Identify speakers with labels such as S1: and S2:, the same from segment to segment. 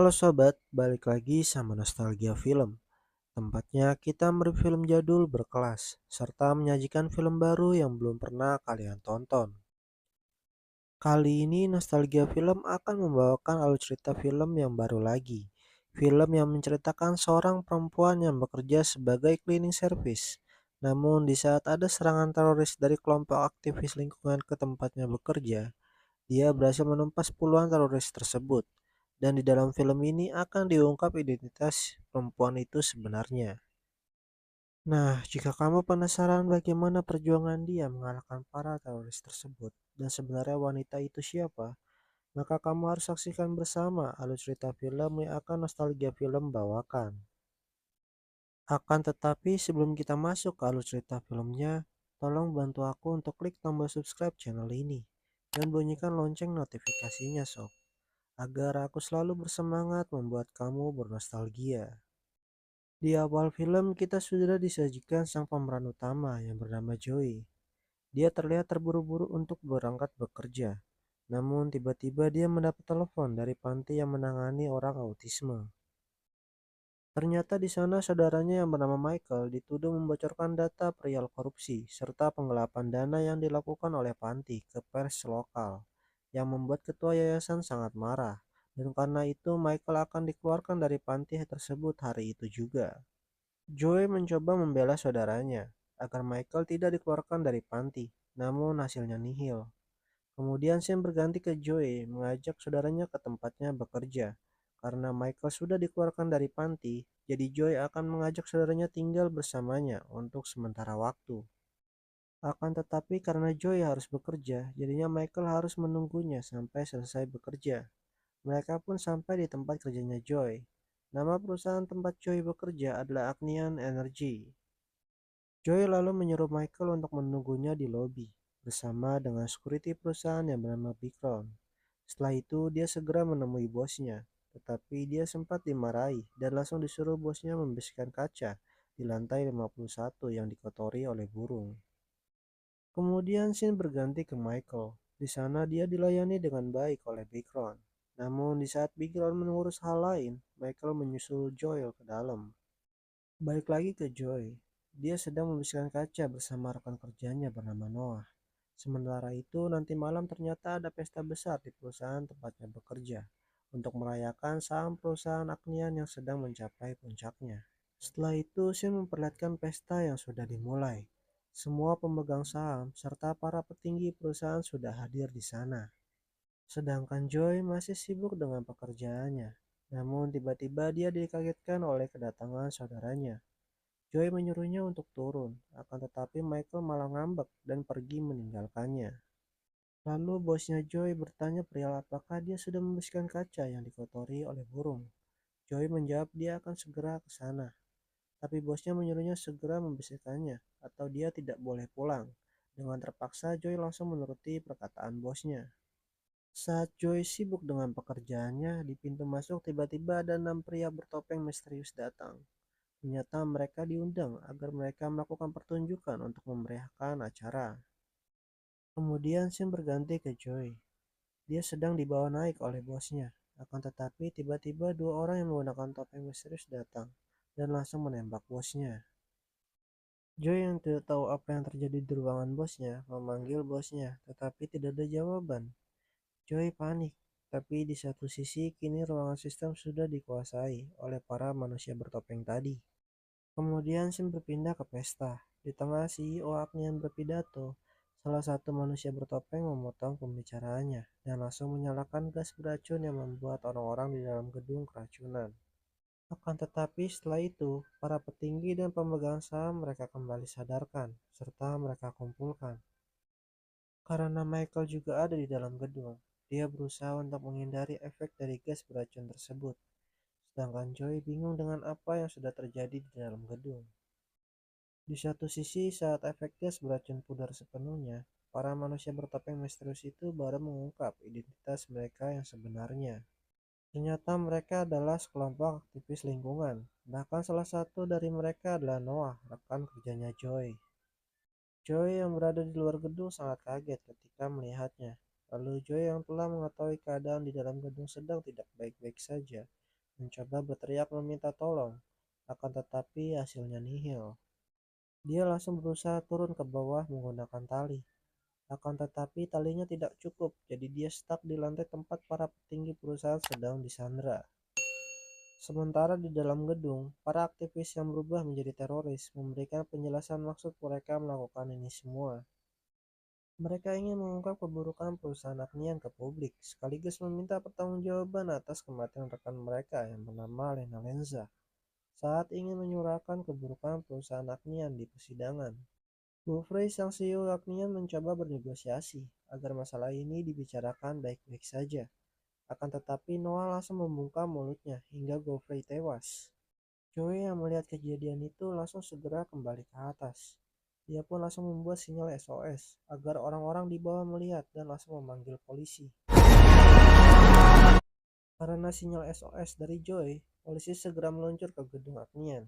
S1: Halo sobat, balik lagi sama Nostalgia Film. Tempatnya kita mereview film jadul berkelas, serta menyajikan film baru yang belum pernah kalian tonton. Kali ini Nostalgia Film akan membawakan alur cerita film yang baru lagi. Film yang menceritakan seorang perempuan yang bekerja sebagai cleaning service. Namun di saat ada serangan teroris dari kelompok aktivis lingkungan ke tempatnya bekerja, dia berhasil menumpas puluhan teroris tersebut, dan di dalam film ini akan diungkap identitas perempuan itu sebenarnya. Nah, jika kamu penasaran bagaimana perjuangan dia mengalahkan para teroris tersebut, dan sebenarnya wanita itu siapa, maka kamu harus saksikan bersama alur cerita film yang akan Nostalgia Film bawakan. Akan tetapi sebelum kita masuk ke alur cerita filmnya, tolong bantu aku untuk klik tombol subscribe channel ini dan bunyikan lonceng notifikasinya sob, agar aku selalu bersemangat membuat kamu bernostalgia. Di awal film kita sudah disajikan sang pemeran utama yang bernama Joey. Dia terlihat terburu-buru untuk berangkat bekerja. Namun tiba-tiba dia mendapat telepon dari panti yang menangani orang autisme. Ternyata di sana saudaranya yang bernama Michael dituduh membocorkan data perihal korupsi serta penggelapan dana yang dilakukan oleh panti ke pers lokal, yang membuat ketua yayasan sangat marah. Dan karena itu Michael akan dikeluarkan dari panti tersebut hari itu juga. Joey mencoba membela saudaranya agar Michael tidak dikeluarkan dari panti, namun hasilnya nihil. Kemudian Sam berganti ke Joey mengajak saudaranya ke tempatnya bekerja. Karena Michael sudah dikeluarkan dari panti, jadi Joey akan mengajak saudaranya tinggal bersamanya untuk sementara waktu. Akan tetapi karena Joey harus bekerja, jadinya Michael harus menunggunya sampai selesai bekerja. Mereka pun sampai di tempat kerjanya Joey. Nama perusahaan tempat Joey bekerja adalah Agnian Energy. Joey lalu menyuruh Michael untuk menunggunya di lobi bersama dengan security perusahaan yang bernama Big Ron. Setelah itu dia segera menemui bosnya, tetapi dia sempat dimarahi dan langsung disuruh bosnya membersihkan kaca di lantai 51 yang dikotori oleh burung. Kemudian scene berganti ke Michael. Di sana dia dilayani dengan baik oleh Big Ron. Namun di saat Big Ron mengurus hal lain, Michael menyusul Joel ke dalam. Balik lagi ke Joy. Dia sedang membersihkan kaca bersama rekan kerjanya bernama Noah. Sementara itu, nanti malam ternyata ada pesta besar di perusahaan tempatnya bekerja untuk merayakan saham perusahaan Agnian yang sedang mencapai puncaknya. Setelah itu, Shin memperlihatkan pesta yang sudah dimulai. Semua pemegang saham serta para petinggi perusahaan sudah hadir di sana. Sedangkan Joy masih sibuk dengan pekerjaannya. Namun tiba-tiba dia dikagetkan oleh kedatangan saudaranya. Joy menyuruhnya untuk turun, akan tetapi Michael malah ngambek dan pergi meninggalkannya. Lalu bosnya Joy bertanya perihal apakah dia sudah membersihkan kaca yang dikotori oleh burung. Joy menjawab dia akan segera ke sana, tapi bosnya menyuruhnya segera membersihkannya atau dia tidak boleh pulang. Dengan terpaksa Joy langsung menuruti perkataan bosnya. Saat Joy sibuk dengan pekerjaannya, di pintu masuk tiba-tiba ada 6 pria bertopeng misterius datang. Ternyata mereka diundang agar mereka melakukan pertunjukan untuk memeriahkan acara. Kemudian Sim berganti ke Joy. Dia sedang dibawa naik oleh bosnya. Akan tetapi tiba-tiba dua orang yang menggunakan topeng misterius datang dan langsung menembak bosnya. Joy yang tidak tahu apa yang terjadi di ruangan bosnya memanggil bosnya, tetapi tidak ada jawaban. Joy panik, tapi di satu sisi kini ruangan sistem sudah dikuasai oleh para manusia bertopeng tadi. Kemudian Sim berpindah ke pesta. Di tengah CEO Agnian berpidato, salah satu manusia bertopeng memotong pembicaraannya dan langsung menyalakan gas beracun yang membuat orang-orang di dalam gedung keracunan. Akan tetapi setelah itu, para petinggi dan pemegang saham mereka kembali sadarkan, serta mereka kumpulkan. Karena Michael juga ada di dalam gedung, dia berusaha untuk menghindari efek dari gas beracun tersebut. Sedangkan Joy bingung dengan apa yang sudah terjadi di dalam gedung. Di satu sisi, saat efek gas beracun pudar sepenuhnya, para manusia bertopeng misterius itu baru mengungkap identitas mereka yang sebenarnya. Ternyata mereka adalah sekelompok aktivis lingkungan. Bahkan salah satu dari mereka adalah Noah, rekan kerjanya Joy. Joy yang berada di luar gedung sangat kaget ketika melihatnya. Lalu Joy yang telah mengetahui keadaan di dalam gedung sedang tidak baik-baik saja, mencoba berteriak meminta tolong, akan tetapi hasilnya nihil. Dia langsung berusaha turun ke bawah menggunakan tali, akan tetapi talinya tidak cukup, jadi dia stuck di lantai tempat para petinggi perusahaan sedang disandra. Sementara di dalam gedung, para aktivis yang berubah menjadi teroris memberikan penjelasan maksud mereka melakukan ini semua. Mereka ingin mengungkap keburukan perusahaan Agnian ke publik, sekaligus meminta pertanggungjawaban atas kematian rekan mereka yang bernama Lena Lenza saat ingin menyuarakan keburukan perusahaan Agnian di persidangan. Gofrey, sang CEO Agnian, mencoba bernegosiasi agar masalah ini dibicarakan baik-baik saja. Akan tetapi Noah langsung membungkam mulutnya hingga Gofrey tewas. Joey yang melihat kejadian itu langsung segera kembali ke atas. Dia pun langsung membuat sinyal SOS agar orang-orang di bawah melihat dan langsung memanggil polisi. Karena sinyal SOS dari Joey, polisi segera meluncur ke gedung Agnian.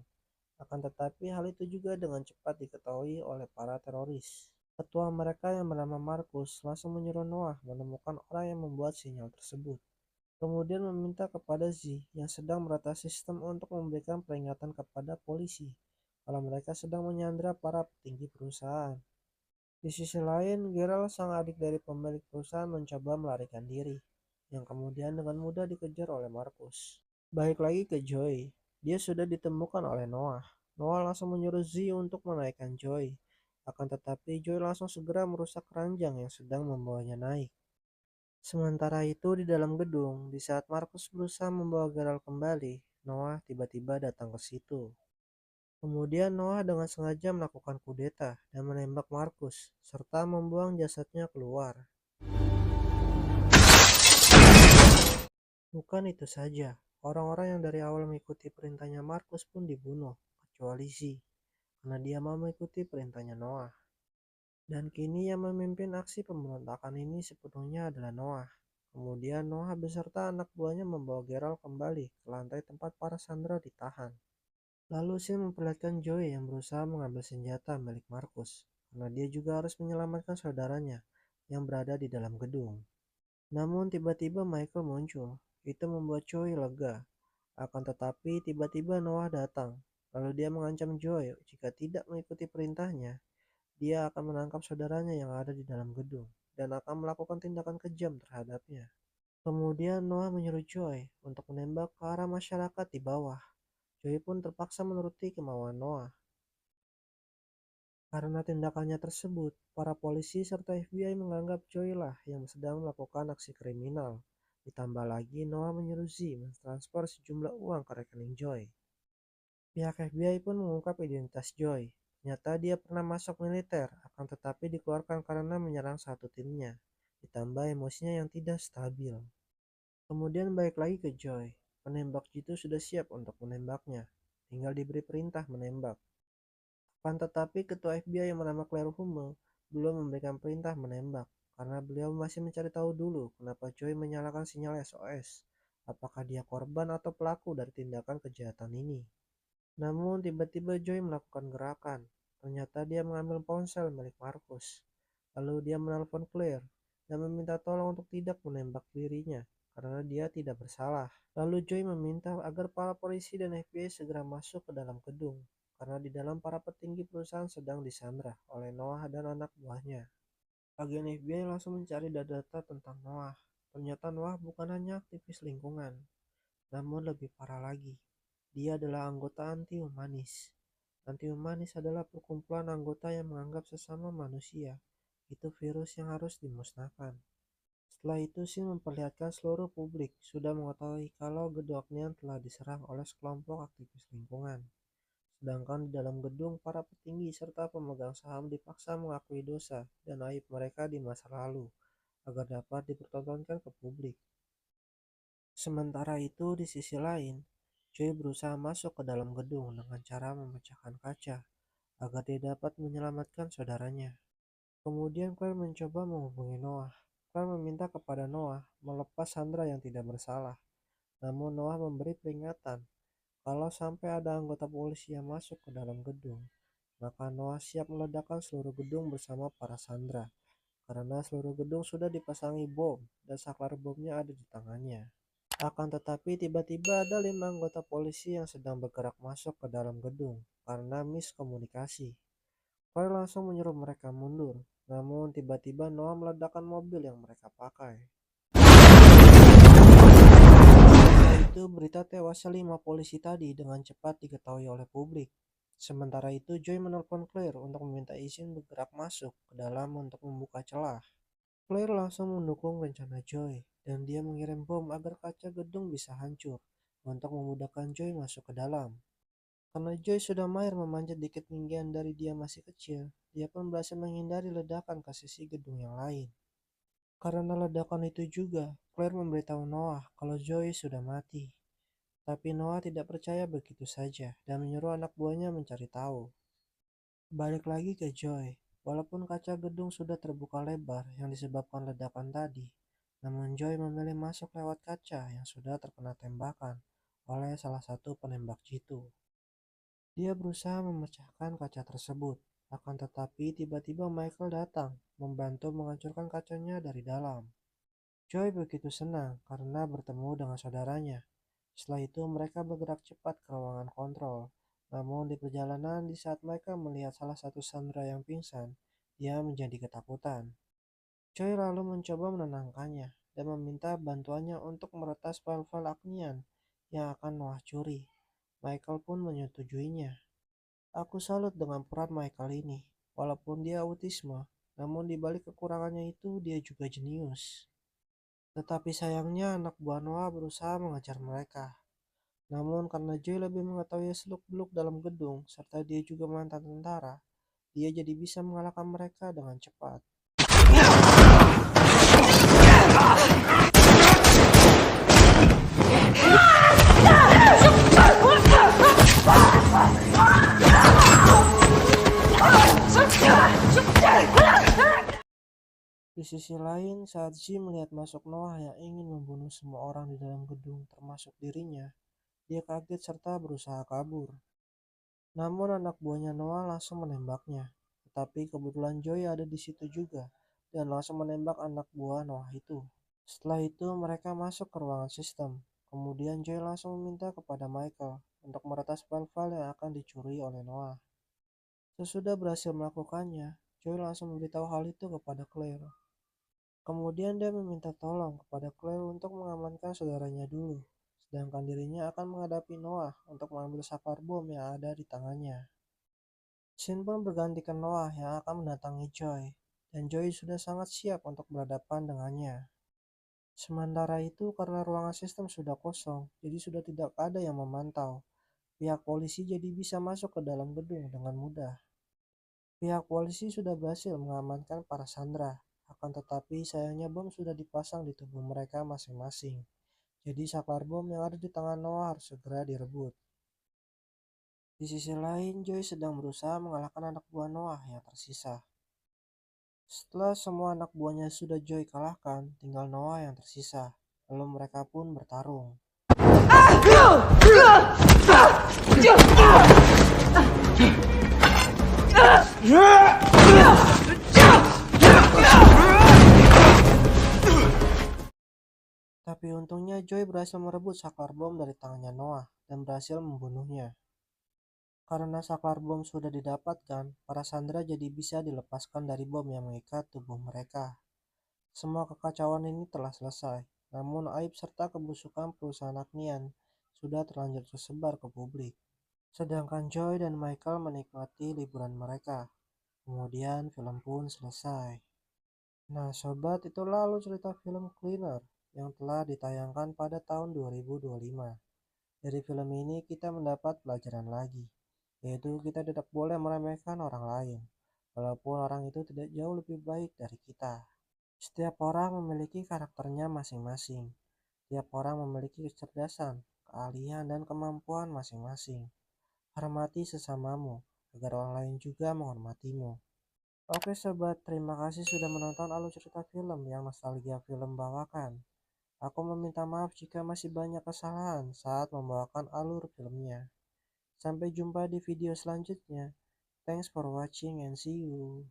S1: Akan tetapi hal itu juga dengan cepat diketahui oleh para teroris. Ketua mereka yang bernama Markus langsung menyuruh Noah menemukan orang yang membuat sinyal tersebut. Kemudian meminta kepada Z yang sedang merata sistem untuk memberikan peringatan kepada polisi kalau mereka sedang menyandra para petinggi perusahaan. Di sisi lain, Gerald, sang adik dari pemilik perusahaan, mencoba melarikan diri, yang kemudian dengan mudah dikejar oleh Markus. Baik lagi ke Joy, dia sudah ditemukan oleh Noah. Noah langsung menyuruh Z untuk menaikkan Joy, akan tetapi Joy langsung segera merusak keranjang yang sedang membawanya naik. Sementara itu di dalam gedung, di saat Markus berusaha membawa Geralt kembali, Noah tiba-tiba datang ke situ. Kemudian Noah dengan sengaja melakukan kudeta dan menembak Markus, serta membuang jasadnya keluar. Bukan itu saja, orang-orang yang dari awal mengikuti perintahnya Markus pun dibunuh, kecuali Z, karena dia mau mengikuti perintahnya Noah. Dan kini yang memimpin aksi pemberontakan ini sepenuhnya adalah Noah. Kemudian Noah beserta anak buahnya membawa Geralt kembali ke lantai tempat para sandera ditahan. Lalu Sim memperlihatkan Joey yang berusaha mengambil senjata milik Markus, karena dia juga harus menyelamatkan saudaranya yang berada di dalam gedung. Namun tiba-tiba Michael muncul. Itu membuat Joey lega. Akan tetapi tiba-tiba Noah datang. Lalu dia mengancam Joey jika tidak mengikuti perintahnya, dia akan menangkap saudaranya yang ada di dalam gedung dan akan melakukan tindakan kejam terhadapnya. Kemudian Noah menyuruh Joy untuk menembak ke arah masyarakat di bawah. Joy pun terpaksa menuruti kemauan Noah. Karena tindakannya tersebut, para polisi serta FBI menganggap Joy lah yang sedang melakukan aksi kriminal. Ditambah lagi Noah menyuruh Z mentransfer sejumlah uang ke rekening Joy. Pihak FBI pun mengungkap identitas Joy. Ternyata dia pernah masuk militer, akan tetapi dikeluarkan karena menyerang satu timnya. Ditambah emosinya yang tidak stabil. Kemudian balik lagi ke Joy. Penembak itu sudah siap untuk menembaknya. Tinggal diberi perintah menembak. Akan tetapi ketua FBI yang bernama Claire Hummel belum memberikan perintah menembak. Karena beliau masih mencari tahu dulu kenapa Joy menyalakan sinyal SOS. Apakah dia korban atau pelaku dari tindakan kejahatan ini. Namun tiba-tiba Joy melakukan gerakan. Ternyata dia mengambil ponsel milik Markus. Lalu dia menelpon Claire dan meminta tolong untuk tidak menembak dirinya karena dia tidak bersalah. Lalu Joy meminta agar para polisi dan FBI segera masuk ke dalam gedung karena di dalam para petinggi perusahaan sedang disandra oleh Noah dan anak buahnya. Agen FBI langsung mencari data tentang Noah. Ternyata Noah bukan hanya aktivis lingkungan, namun lebih parah lagi. Dia adalah anggota anti-humanis. Anti-humanis adalah perkumpulan anggota yang menganggap sesama manusia itu virus yang harus dimusnahkan. Setelah itu Shin memperlihatkan seluruh publik sudah mengetahui kalau gedung Agnian telah diserang oleh sekelompok aktivis lingkungan. Sedangkan di dalam gedung, para petinggi serta pemegang saham dipaksa mengakui dosa dan aib mereka di masa lalu agar dapat dipertontonkan ke publik. Sementara itu, di sisi lain, Joy berusaha masuk ke dalam gedung dengan cara memecahkan kaca agar dia dapat menyelamatkan saudaranya. Kemudian Claire mencoba menghubungi Noah. Claire meminta kepada Noah melepas Sandra yang tidak bersalah. Namun Noah memberi peringatan kalau sampai ada anggota polisi yang masuk ke dalam gedung, maka Noah siap meledakkan seluruh gedung bersama para Sandra. Karena seluruh gedung sudah dipasangi bom dan saklar bomnya ada di tangannya. Akan tetapi tiba-tiba ada 5 anggota polisi yang sedang bergerak masuk ke dalam gedung karena miskomunikasi. Claire langsung menyuruh mereka mundur, namun tiba-tiba Noah meledakkan mobil yang mereka pakai. Setelah itu berita tewasnya 5 polisi tadi dengan cepat diketahui oleh publik. Sementara itu Joy menelpon Claire untuk meminta izin bergerak masuk ke dalam untuk membuka celah. Claire langsung mendukung rencana Joy, dan dia mengirim bom agar kaca gedung bisa hancur untuk memudahkan Joy masuk ke dalam. Karena Joy sudah mahir memanjat di ketinggian dari dia masih kecil, dia pun berhasil menghindari ledakan ke sisi gedung yang lain. Karena ledakan itu juga, Claire memberitahu Noah kalau Joy sudah mati. Tapi Noah tidak percaya begitu saja dan menyuruh anak buahnya mencari tahu. Balik lagi ke Joy, walaupun kaca gedung sudah terbuka lebar yang disebabkan ledakan tadi, namun Joy memilih masuk lewat kaca yang sudah terkena tembakan oleh salah satu penembak jitu. Dia berusaha memecahkan kaca tersebut, akan tetapi tiba-tiba Michael datang, membantu menghancurkan kacanya dari dalam. Joy begitu senang karena bertemu dengan saudaranya. Setelah itu mereka bergerak cepat ke ruangan kontrol. Namun di perjalanan di saat mereka melihat salah satu sandera yang pingsan, dia menjadi ketakutan. Joy lalu mencoba menenangkannya dan meminta bantuannya untuk meretas file-file Agnian yang akan Noah curi. Michael pun menyetujuinya. Aku salut dengan peran Michael ini. Walaupun dia autisme, namun di balik kekurangannya itu dia juga jenius. Tetapi sayangnya anak buah Noah berusaha mengejar mereka. Namun karena Joy lebih mengetahui seluk-beluk dalam gedung serta dia juga mantan tentara, dia jadi bisa mengalahkan mereka dengan cepat. Di sisi lain, saat Z melihat masuk Noah yang ingin membunuh semua orang di dalam gedung termasuk dirinya, dia kaget serta berusaha kabur. Namun anak buahnya Noah langsung menembaknya. Tetapi kebetulan Joy ada di situ juga dan langsung menembak anak buah Noah itu. Setelah itu mereka masuk ke ruangan sistem. Kemudian Joy langsung meminta kepada Michael untuk meretas file-file yang akan dicuri oleh Noah. Sesudah berhasil melakukannya, Joy langsung memberitahu hal itu kepada Claire. Kemudian dia meminta tolong kepada Claire untuk mengamankan saudaranya dulu, sedangkan dirinya akan menghadapi Noah untuk mengambil saklar bom yang ada di tangannya. Shin pun bergantikan Noah yang akan mendatangi Joy, dan Joy sudah sangat siap untuk berhadapan dengannya. Sementara itu, karena ruangan sistem sudah kosong, jadi sudah tidak ada yang memantau. Pihak polisi jadi bisa masuk ke dalam gedung dengan mudah. Pihak polisi sudah berhasil mengamankan para sandera, akan tetapi sayangnya bom sudah dipasang di tubuh mereka masing-masing. Jadi saklar bom yang ada di tangan Noah harus segera direbut. Di sisi lain, Joy sedang berusaha mengalahkan anak buah Noah yang tersisa. Setelah semua anak buahnya sudah Joy kalahkan, tinggal Noah yang tersisa. Lalu mereka pun bertarung. Tapi untungnya Joy berhasil merebut saklar bom dari tangannya Noah dan berhasil membunuhnya. Karena saklar bom sudah didapatkan, para sandera jadi bisa dilepaskan dari bom yang mengikat tubuh mereka. Semua kekacauan ini telah selesai, namun aib serta kebusukan perusahaan Agnian sudah terlanjur tersebar ke publik. Sedangkan Joy dan Michael menikmati liburan mereka. Kemudian film pun selesai. Nah sobat, itu lalu cerita film Cleaner yang telah ditayangkan pada tahun 2025. Dari film ini kita mendapat pelajaran lagi, yaitu kita tidak boleh meremehkan orang lain, walaupun orang itu tidak jauh lebih baik dari kita. Setiap orang memiliki karakternya masing-masing. Setiap orang memiliki kecerdasan, keahlian, dan kemampuan masing-masing. Hormati sesamamu, agar orang lain juga menghormatimu. Oke sobat, terima kasih sudah menonton alur cerita film yang nostalgia film bawakan. Aku meminta maaf jika masih banyak kesalahan saat membawakan alur filmnya. Sampai jumpa di video selanjutnya. Thanks for watching and see you.